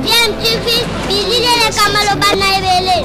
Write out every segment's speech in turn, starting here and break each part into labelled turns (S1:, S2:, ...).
S1: DMTV, bilile kamalo bana ebele.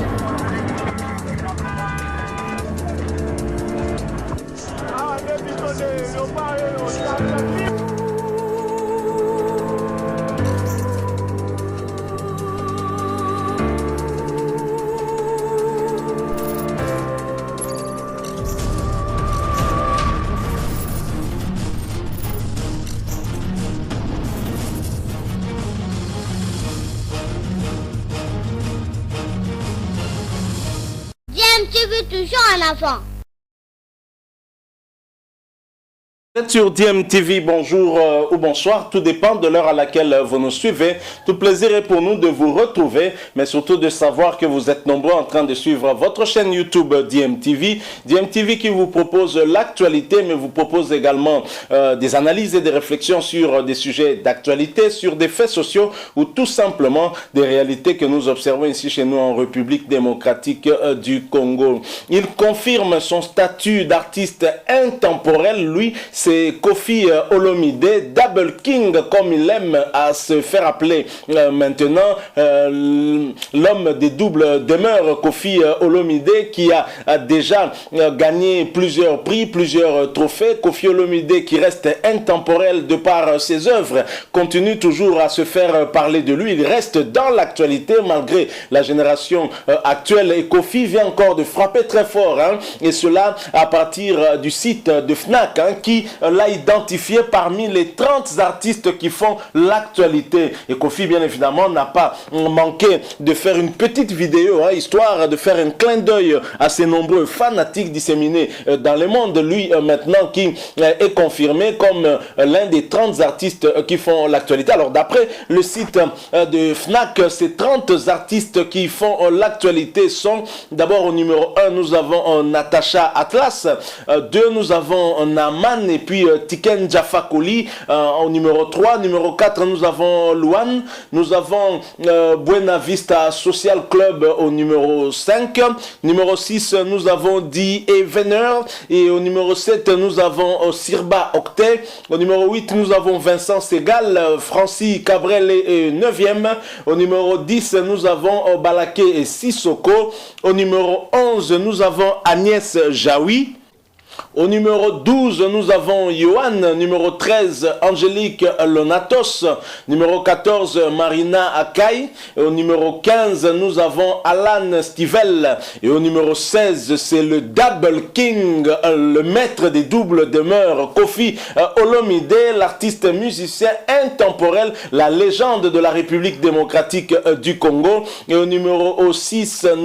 S1: DMTV toujours en avant.
S2: Sur DMTV, bonjour ou bonsoir, tout dépend de l'heure à laquelle vous nous suivez. Tout plaisir est pour nous de vous retrouver, mais surtout de savoir que vous êtes nombreux en train de suivre votre chaîne YouTube DMTV. DMTV qui vous propose l'actualité, mais vous propose également des analyses et des réflexions sur des sujets d'actualité, sur des faits sociaux ou tout simplement des réalités que nous observons ici chez nous en République démocratique du Congo. Il confirme son statut d'artiste intemporel, lui, c'est Koffi Olomide, Double King comme il aime à se faire appeler maintenant, l'homme des doubles demeures, Koffi Olomide qui a déjà gagné plusieurs prix, plusieurs trophées. Koffi Olomide qui reste intemporel de par ses œuvres, continue toujours à se faire parler de lui, il reste dans l'actualité malgré la génération actuelle et Koffi vient encore de frapper très fort, et cela à partir du site de Fnac qui l'a identifié parmi les 30 artistes qui font l'actualité. Et Koffi, bien évidemment, n'a pas manqué de faire une petite vidéo, histoire de faire un clin d'œil à ces nombreux fanatiques disséminés dans le monde. Lui, maintenant, qui est confirmé comme l'un des 30 artistes qui font l'actualité. Alors, d'après le site de Fnac, ces 30 artistes qui font l'actualité sont d'abord au numéro 1, nous avons Natacha Atlas, 2, nous avons Naman, et puis Tiken Jaffa Koli au numéro 3, numéro 4 nous avons Luan, nous avons Buena Vista Social Club au numéro 5, numéro 6 nous avons Di Evener et au numéro 7 nous avons Sirba Octet, au numéro 8 nous avons Vincent Segal, Francis Cabrel est 9e, au numéro 10 nous avons Balaké et Sissoko, au numéro 11 nous avons Agnès Jaoui. Au numéro 12, nous avons Johan. Numéro 13, Angélique Lonatos. Numéro 14, Marina Akai. Et au numéro 15, nous avons Alan Stivell. Et au numéro 16, c'est le Double King, le maître des doubles demeures, Koffi Olomide, l'artiste musicien intemporel, la légende de la République démocratique du Congo. Et au numéro 17,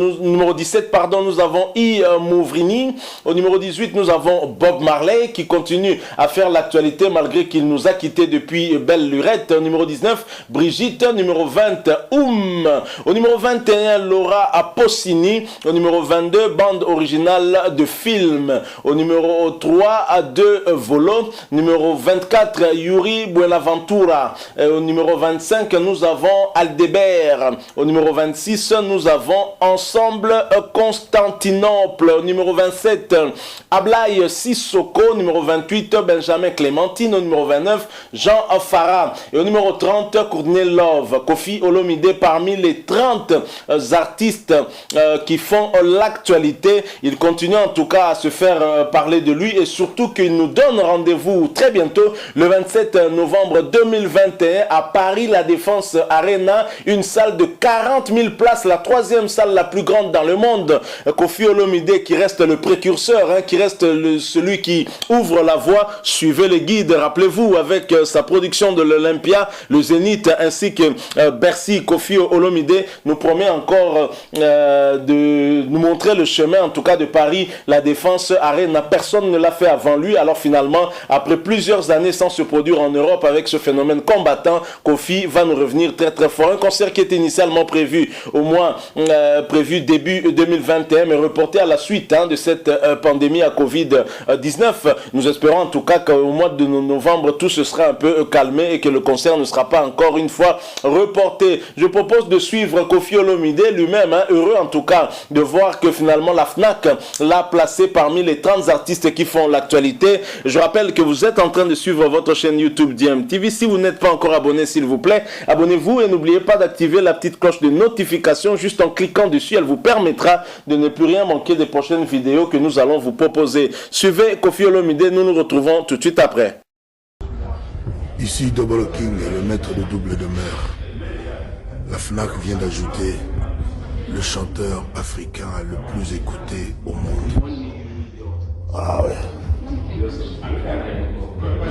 S2: nous avons I. Mouvrini. Au numéro 18, nous avons Bob Marley qui continue à faire l'actualité malgré qu'il nous a quittés depuis belle lurette. Au numéro 19, Brigitte. Numéro 20, Au numéro 21, Laura Apocini. Au numéro 22, bande originale de film. Au numéro 3, A2 Volo. Numéro 24, Yuri Buenaventura. Au numéro 25, nous avons Aldebert. Au numéro 26, nous avons Ensemble Constantinople. Au numéro 27, Ablaï Sissoko. Numéro 28, Benjamin Clémentine. Au numéro 29, Jean Farah. Et au numéro 30, Courtney Love. Koffi Olomide parmi les 30 artistes qui font l'actualité. Il continue en tout cas à se faire parler de lui et surtout qu'il nous donne rendez-vous très bientôt le 27 novembre 2021 à Paris, la Défense Arena, une salle de 40 000 places, la 3e salle la plus grande dans le monde. Koffi Olomide qui reste le précurseur, qui reste celui qui ouvre la voie. Suivez les guides, rappelez-vous, avec sa production de l'Olympia, le Zénith ainsi que Bercy. Koffi Olomide nous promet encore de nous montrer le chemin, en tout cas de Paris, la Défense Arena. Personne ne l'a fait avant lui, alors finalement, après plusieurs années sans se produire en Europe avec ce phénomène combattant, Koffi va nous revenir très très fort. Un concert qui était initialement prévu au moins prévu début 2021, mais reporté à la suite de cette pandémie à Covid-19. Covid-19. Nous espérons en tout cas qu'au mois de novembre, tout se sera un peu calmé et que le concert ne sera pas encore une fois reporté. Je propose de suivre Koffi Olomide lui-même, heureux en tout cas de voir que finalement la FNAC l'a placé parmi les 30 artistes qui font l'actualité. Je rappelle que vous êtes en train de suivre votre chaîne YouTube DMTV. Si vous n'êtes pas encore abonné, s'il vous plaît, abonnez-vous et n'oubliez pas d'activer la petite cloche de notification. Juste en cliquant dessus, elle vous permettra de ne plus rien manquer des prochaines vidéos que nous allons vous proposer. Suivez Koffi Olomide, nous nous retrouvons tout de suite après.
S3: Ici Double King, le maître de double demeure. La FNAC vient d'ajouter le chanteur africain le plus écouté au monde. Ah ouais.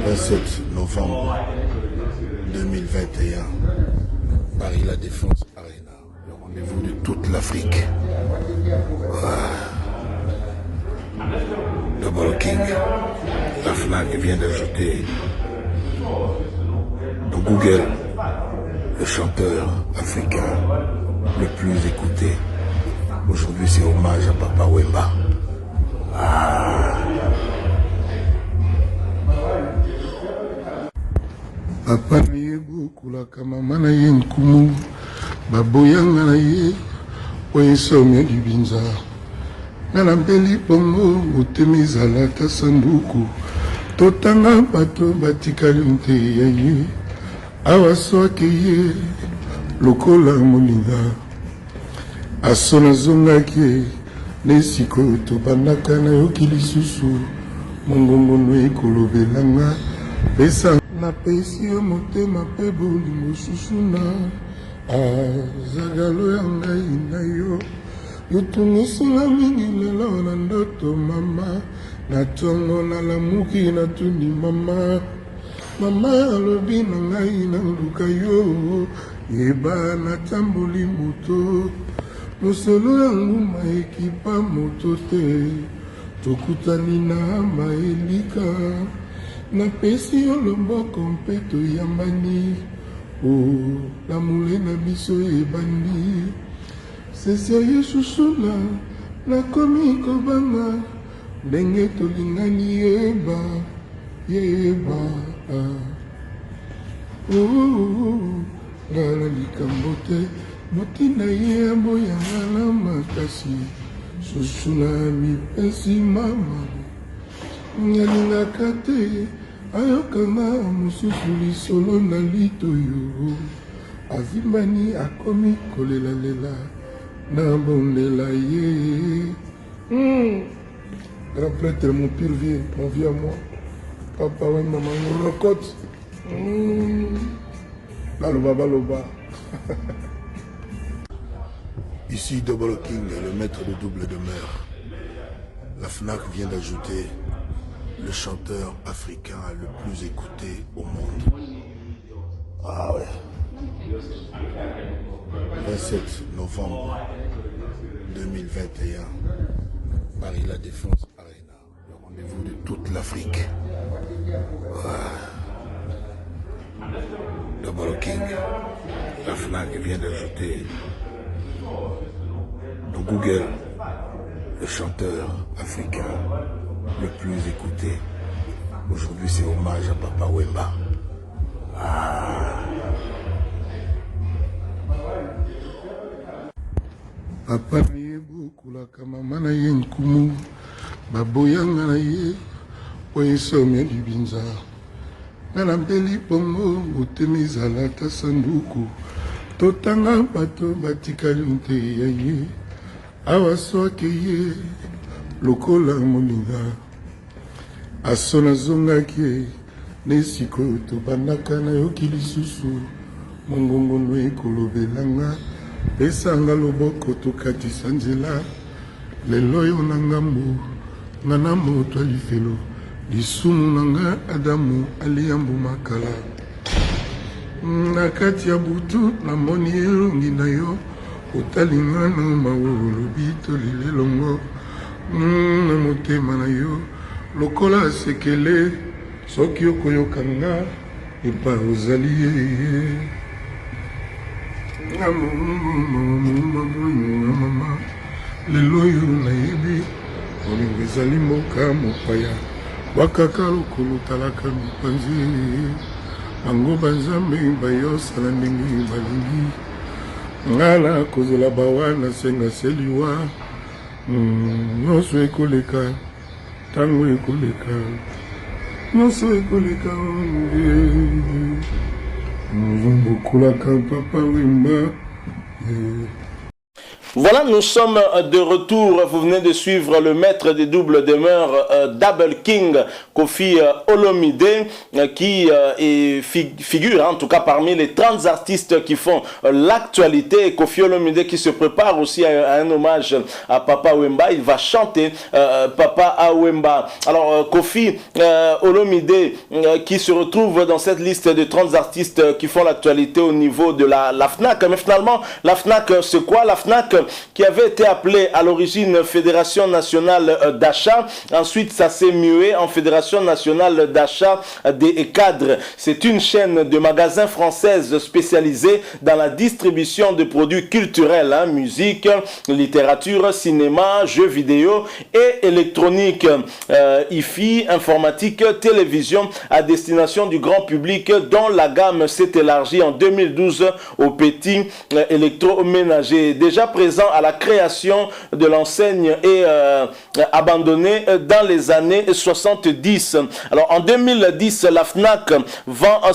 S3: 27 novembre 2021, Paris La Défense Arena, le rendez-vous de toute l'Afrique. Double King, la FNAC vient d'ajouter dans Google le chanteur africain le plus écouté. Aujourd'hui, c'est hommage à Papa Wemba. Papa na ye bokulaka mama na ye nkumu baboyanga na ye oyo somia libinza ngana mbeli bongo motema ezalaka sanduku totanga bato batikali nte ya ye awa soki ye lokola moninga aso nazongaki nesiko tobandaka nayoki lisusu mongongono ekolobelanga pesa napesi yo motema mpe bolingo susu na azagalo ya ngai na yo yotungisinga mingi lelo na ndoto mama na ntongo nalamuki natuni mama mama alobi na ngai naluka yo yeba natamboli moto mosolo ya nguma ekipa moto te tokutani na maelika napesi yo loboko mpe toyambani lamule na biso ebandi seserie susula nakomi kobanga ndenge tolingani yeba yeba ngala likambo te motina ye aboyanga na makasi susula mipesi mama nalingaka te ayokanga mosusu lisolo na litoyo avimbani akomi kolelalela na bondela ye. Grand prêtre, mon pire vieux, mon vieux à moi. Papa, ouais, maman, on recote. Baloba. Ici Double King, le maître de double demeure. La FNAC vient d'ajouter le chanteur africain le plus écouté au monde. Ah ouais. 27 novembre 2021, Paris La Défense Arena, le rendez-vous de toute l'Afrique. Double King, la FNAC vient d'ajouter dans Google le chanteur africain le plus écouté. Aujourd'hui, c'est hommage à Papa Wemba. Papa na ye bokulaka mama na ye nkumu baboyanga na ye oyo somia libinza ngana mbeli bongo motema ezalaka sanduku totanga bato batikali nte ya ye awa soki ye lokola moninga aso nazongaki nesiko tobandaka nayoki lisusu mongongono ekolobelanga pesanga loboko tokatisa nzela lelo oyo na ngambo nga na moto ya lifelo lisumu na nga adamu aliyambu makala na kati ya butu namoni elongi na yo otalinga na mawolobi tolilelongo na motema na yo lokola asekele soki okoyokanga epa ozali yeye mama lelo oyo nayebi Bolingo ezali mboka mopaya bakaka lokolo talaka mipanzi bango banzambe bayosala ndenge balingi ngala kozela bawana senga seliwa nyonso ekoleka ntango ekoleka nyonso ekoleka mbokolaka papa wemba.
S2: Voilà, nous sommes de retour. Vous venez de suivre le maître des doubles demeures, Double King, Koffi Olomide, qui figure en tout cas parmi les 30 artistes qui font l'actualité. Koffi Olomide qui se prépare aussi à un hommage à Papa Wemba. Il va chanter Papa Wemba. Alors Koffi Olomide qui se retrouve dans cette liste de 30 artistes qui font l'actualité au niveau de la FNAC. Mais finalement, la FNAC, c'est quoi? La FNAC qui avait été appelée à l'origine Fédération Nationale d'Achat. Ensuite, ça s'est mué en Fédération Nationale d'Achat des Cadres. C'est une chaîne de magasins françaises spécialisée dans la distribution de produits culturels, hein, musique, littérature, cinéma, jeux vidéo et électronique, IFI, informatique, télévision à destination du grand public, dont la gamme s'est élargie en 2012 aux petits électroménagers. Déjà présent à la création de l'enseigne et abandonné dans les années 70. Alors en 2010, la FNAC vend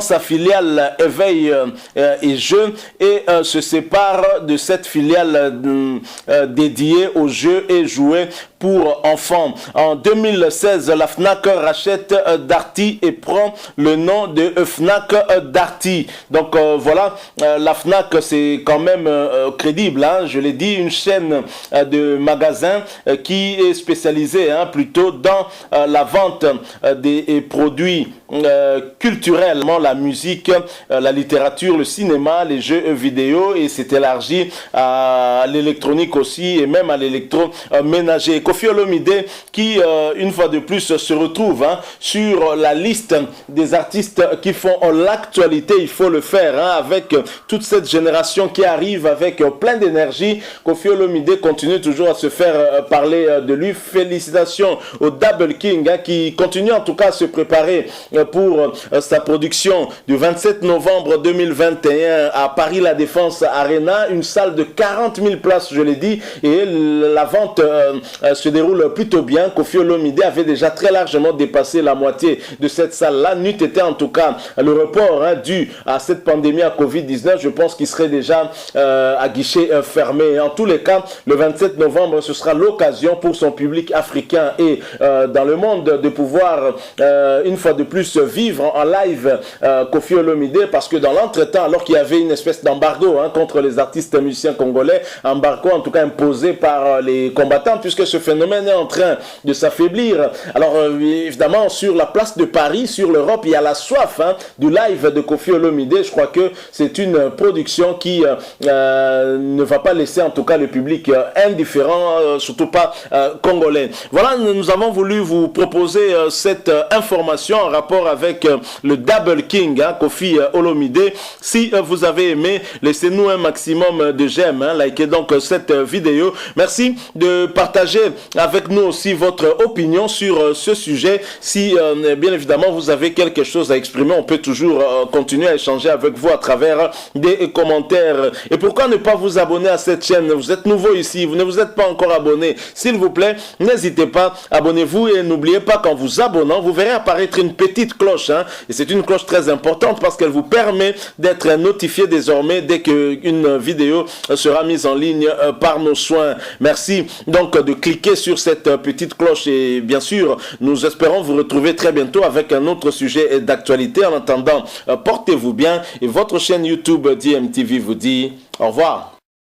S2: sa filiale Éveil et Jeux et se sépare de cette filiale dédiée aux jeux et jouets pour enfants. En 2016, la FNAC rachète Darty et prend le nom de FNAC Darty. Donc voilà, la FNAC c'est quand même crédible, hein, je l'ai dit, une chaîne de magasins qui est spécialisée plutôt dans la vente des produits culturels, la musique, la littérature, le cinéma, les jeux vidéo, et s'est élargi à l'électronique aussi et même à l'électroménager. Koffi Olomide qui une fois de plus se retrouve sur la liste des artistes qui font l'actualité. Il faut le faire avec toute cette génération qui arrive avec plein d'énergie. Koffi Olomide continue toujours à se faire parler de lui. Félicitations au Double King qui continue en tout cas à se préparer pour sa production du 27 novembre 2021 à Paris La Défense Arena, une salle de 40 000 places, je l'ai dit, et la vente se déroule plutôt bien. Koffi Olomide avait déjà très largement dépassé la moitié de cette salle-là. N'eût été en tout cas le report dû à cette pandémie à Covid-19, je pense qu'il serait déjà à guichet fermé. En tous les cas, le 27 novembre, ce sera l'occasion pour son public africain et dans le monde de pouvoir une fois de plus vivre en live Koffi Olomide, parce que dans l'entretemps, alors qu'il y avait une espèce d'embargo contre les artistes musiciens congolais, embargo en tout cas imposé par les combattants, puisque ce phénomène est en train de s'affaiblir. Alors évidemment, sur la place de Paris, sur l'Europe, il y a la soif du live de Koffi Olomide. Je crois que c'est une production qui ne va pas laisser en tout cas le public indifférent, surtout pas congolais. Voilà, nous avons voulu vous proposer cette information en rapport avec le Double King, Koffi Olomide. Si vous avez aimé, laissez-nous un maximum de j'aime, likez donc cette vidéo. Merci de partager avec nous aussi votre opinion sur ce sujet. Si bien évidemment vous avez quelque chose à exprimer, on peut toujours continuer à échanger avec vous à travers des commentaires. Et pourquoi ne pas vous abonner à cette chaîne? Vous êtes nouveau ici, vous ne vous êtes pas encore abonné. S'il vous plaît, n'hésitez pas, abonnez-vous et n'oubliez pas qu'en vous abonnant, vous verrez apparaître une petite cloche. Et c'est une cloche très importante parce qu'elle vous permet d'être notifié désormais dès qu'une vidéo sera mise en ligne par nos soins. Merci donc de cliquer sur cette petite cloche et bien sûr, nous espérons vous retrouver très bientôt avec un autre sujet d'actualité. En attendant, portez-vous bien et votre chaîne YouTube DMTV vous dit au revoir.